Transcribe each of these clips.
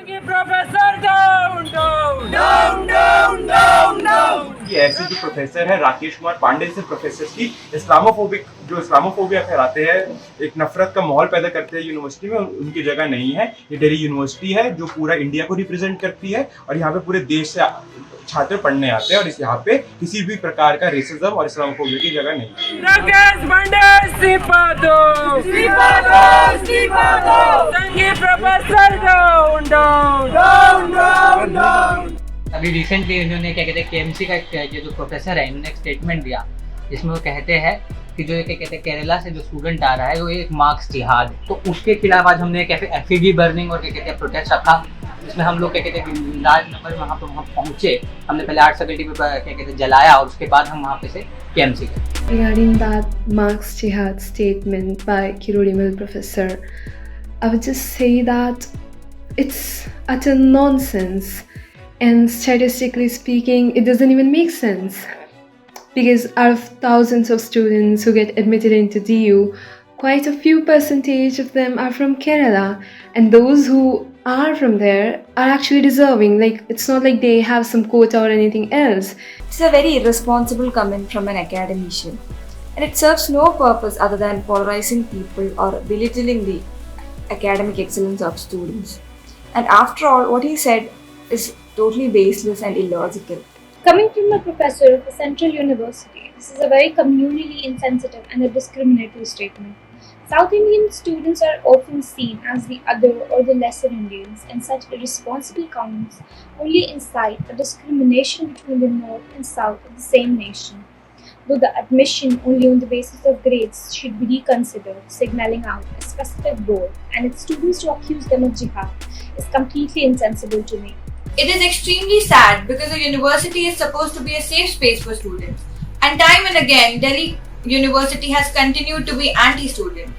Professor down down down down down down. ये ऐसे जो प्रोफेसर है राकेश कुमार पांडे जैसे प्रोफेसर की इस्लामोफोबिया फैलाते हैं, एक नफरत का माहौल पैदा करते हैं यूनिवर्सिटी में, उनकी जगह नहीं है। ये दिल्ली यूनिवर्सिटी है जो पूरा इंडिया को रिप्रेजेंट करती है और यहाँ पे पूरे देश से छात्र पढ़ने आते हैं और यहाँ पे किसी भी प्रकार का रेसिज्म और इस्लामोफोबिया की जगह नहीं है। राकेश पांडे इस्तीफा दो, इस्तीफा दो, इस्तीफा दो। संघीय professor down down down down down. अभी रिसेंटली इन्होंने क्या कहते हैं केएमसी का ये जो प्रोफेसर है इन्होंने एक स्टेटमेंट दिया जिसमें वो कहते हैं कि जो क्या कहते हैं केरला से जो स्टूडेंट आ रहा है वो एक मार्क्स जिहाद, तो उसके खिलाफ आज हमने कैफे एफईबी बर्निंग और क्या कहते हैं प्रोटेस्ट रखा, जिसमें हम लोग क्या कहते हैं लार्ज नंबर वहाँ पहुँचे। हमने पहले आर्ट फैकल्टी पे क्या कहते हैं जलाया और उसके बाद हम वहाँ पे से केएमसी गए। Regarding that Marx Jihad statement by Kirurimal professor, I would just say that it's utter nonsense, and statistically speaking, it doesn't even make sense. Because out of thousands of students who get admitted into DU, quite a few percentage of them are from Kerala, and those who are from there are actually deserving. Like, it's not like they have some quota or anything else. It's a very irresponsible comment from an academician, and it serves no purpose other than polarizing people or belittling the academic excellence of students. And after all, what he said is totally baseless and illogical. Coming from a professor of a central university, this is a very communally insensitive and a discriminatory statement. South Indian students are often seen as the other or the lesser Indians, and such irresponsible comments only incite a discrimination between the North and South of the same nation. Though the admission only on the basis of grades should be reconsidered, signaling out a specific goal and its students to accuse them of jihad is completely insensible to me. It is extremely sad because a university is supposed to be a safe space for students, and time and again Delhi University has continued to be anti-student.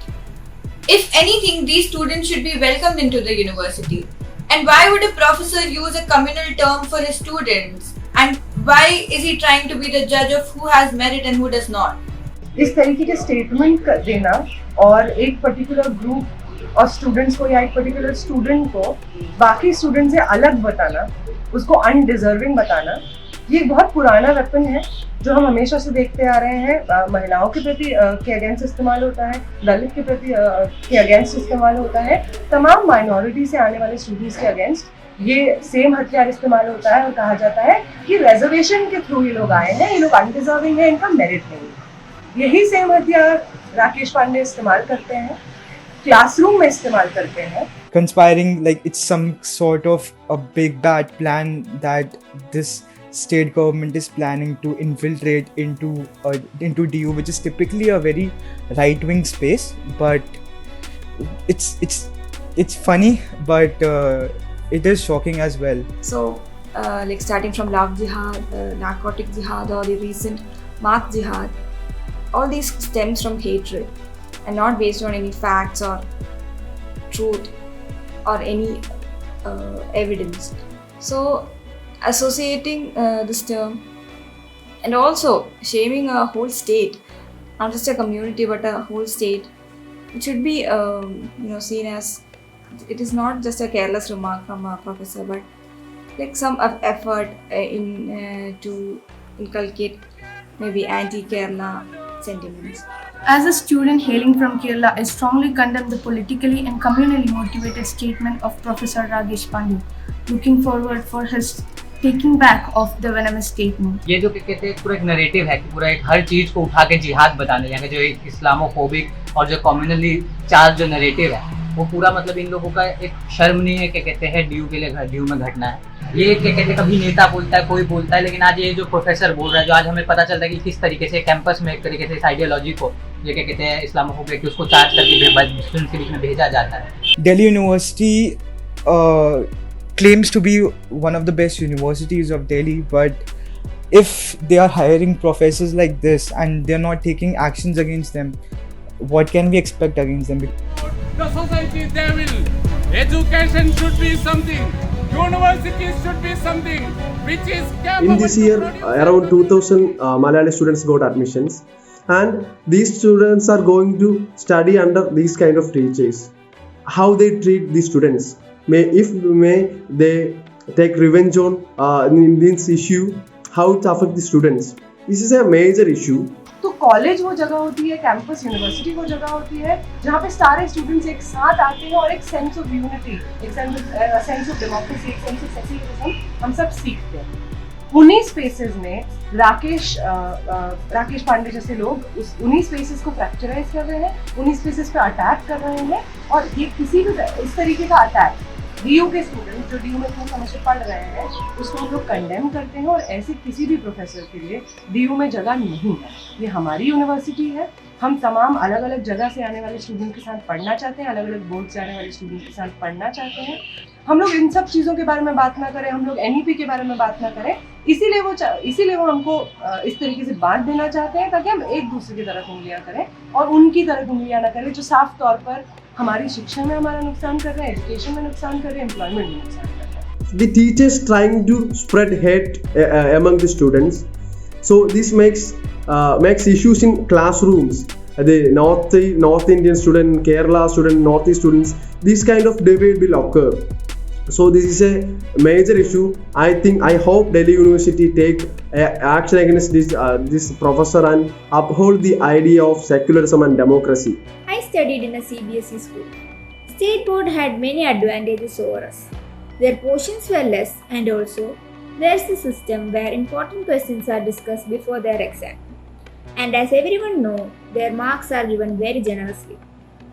If anything, these students should be welcomed into the university. And why would a professor use a communal term for his students? And why is he trying to be the judge of who has merit and who does not? इस तरीके के statement देना और एक particular group और students को या एक पर्टिकुलर स्टूडेंट को बाकी स्टूडेंट से अलग बताना, उसको अनडिजर्विंग बताना, ये एक बहुत पुराना वेपन है जो हम हमेशा से देखते आ रहे हैं। महिलाओं के प्रति के अगेंस्ट इस्तेमाल होता है, दलित के प्रति के अगेंस्ट इस्तेमाल होता है, तमाम माइनॉरिटी से आने वाले स्टूडेंट्स के अगेंस्ट ये सेम हथियार इस्तेमाल होता है और कहा जाता है कि रिजर्वेशन के थ्रू ये लोग आए हैं, ये लोग अनडिजर्विंग है, इनका मेरिट नहीं। यही सेम हथियार राकेश पांडे इस्तेमाल करते हैं, क्लासरूम में इस्तेमाल करते हैं। Conspiring like it's some sort of a big bad plan that this state government is planning to infiltrate into DU, which is typically a very right-wing space. But it's funny, but it is shocking as well. So, like starting from love jihad, narcotic jihad, or the recent Marx jihad, all these stems from hatred and not based on any facts or truth or any evidence. So, associating this term and also shaming a whole state, not just a community but a whole state, it should be seen as, it is not just a careless remark from a professor, but like some effort to inculcate maybe anti-Kerala sentiments. As a student hailing from Kerala, I strongly condemn the politically and communally motivated statement of Professor Rakesh Pandey. Looking forward for his taking back of the venomous statement. ये जो कहते हैं पूरा एक narrative है कि पूरा एक हर चीज को उठा के जिहाद बताने, यहाँ जो एक इस्लामोफोबिक और जो कम्युनली चार्ज जो नरेटिव है वो पूरा मतलब इन लोगों का एक शर्म नहीं है, क्या कहते हैं ड्यू के लिए ड्यू में घटना है। ये क्या कहते हैं कभी नेता बोलता है, कोई बोलता है, लेकिन आज ये जो प्रोफेसर बोल रहा है, जो आज हमें पता चलता है कि किस तरीके से कैंपस में एक तरीके से इस आइडियोलॉजी को ये क्या कहते हैं इस्लामोफोबिक की उसको चार्ज करके स्टूडेंट्स के बीच में भेजा जाता है। Delhi University claims to be one of the best universities of Delhi, but if they are hiring professors like this and they are not taking actions against them, what can we expect against them? The society they will. Education should be something. Universities should be something which is capable. In this year, around 2,000 Malayali students got admissions, and these students are going to study under these kind of teachers. How they treat these students, may they take revenge on in this issue, how it affect the students. This is a major issue. तो college वो जगह होती है, campus university वो जगह होती है जहाँ पे सारे स्टूडेंट्स एक साथ आते हैं और एक सेंस ऑफ यूनिटी, एक सेंस ऑफ डेमोक्रेसी, एक सेंस ऑफ सेक्युलरिज्म हम सब सीखते हैं। उन्हीं स्पेसेस में राकेश पांडे जैसे लोग उन्हीं स्पेसेस को फ्रैक्चराइज कर रहे हैं, उन्हीं स्पेसेस पे अटैक कर रहे हैं। और ये किसी भी इस तरीके का अटैक डीयू के स्टूडेंट जो डीयू में इतने समय से पढ़ रहे हैं उसको हम लोग कंडेम करते हैं। और ऐसे किसी भी प्रोफेसर के लिए डीयू में जगह नहीं है। ये हमारी यूनिवर्सिटी है, हम तमाम अलग अलग जगह से आने वाले स्टूडेंट के साथ पढ़ना चाहते हैं, अलग अलग बोर्ड से आने वाले स्टूडेंट के साथ पढ़ना चाहते हैं। हम लोग इन सब चीज़ों के बारे में बात ना करें, हम लोग NEP के बारे में बात ना करें, इसीलिए वो हमको इस तरीके से बांट देना चाहते हैं ताकि हम एक दूसरे की तरफ उंगलियां करें और उनकी तरफ उंगलियां ना करें जो साफ तौर पर हमारी शिक्षा में हमारा नुकसान कर रहे हैं, एजुकेशन में नुकसान कर रहे हैं, एम्प्लॉयमेंट में नुकसान कर रहे हैं। The teachers trying to spread hate among the students, so this makes issues in classrooms. The North Indian student, Kerala student, Northeast students, this kind of debate will occur. So this is a major issue. I hope Delhi University take action against this professor and uphold the idea of secularism and democracy. I studied in a CBSE school. State board had many advantages over us. Their portions were less, and also there's a system where important questions are discussed before their exam. And as everyone knows, their marks are given very generously.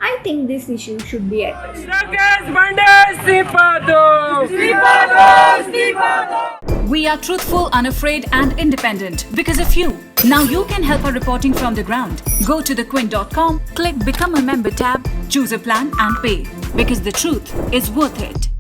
I think this issue should be addressed. Rakesh Pandey, istifa do! Istifa do! Istifa do! We are truthful, unafraid and independent because of you. Now you can help our reporting from the ground. Go to thequint.com, click Become a Member tab, choose a plan and pay. Because the truth is worth it.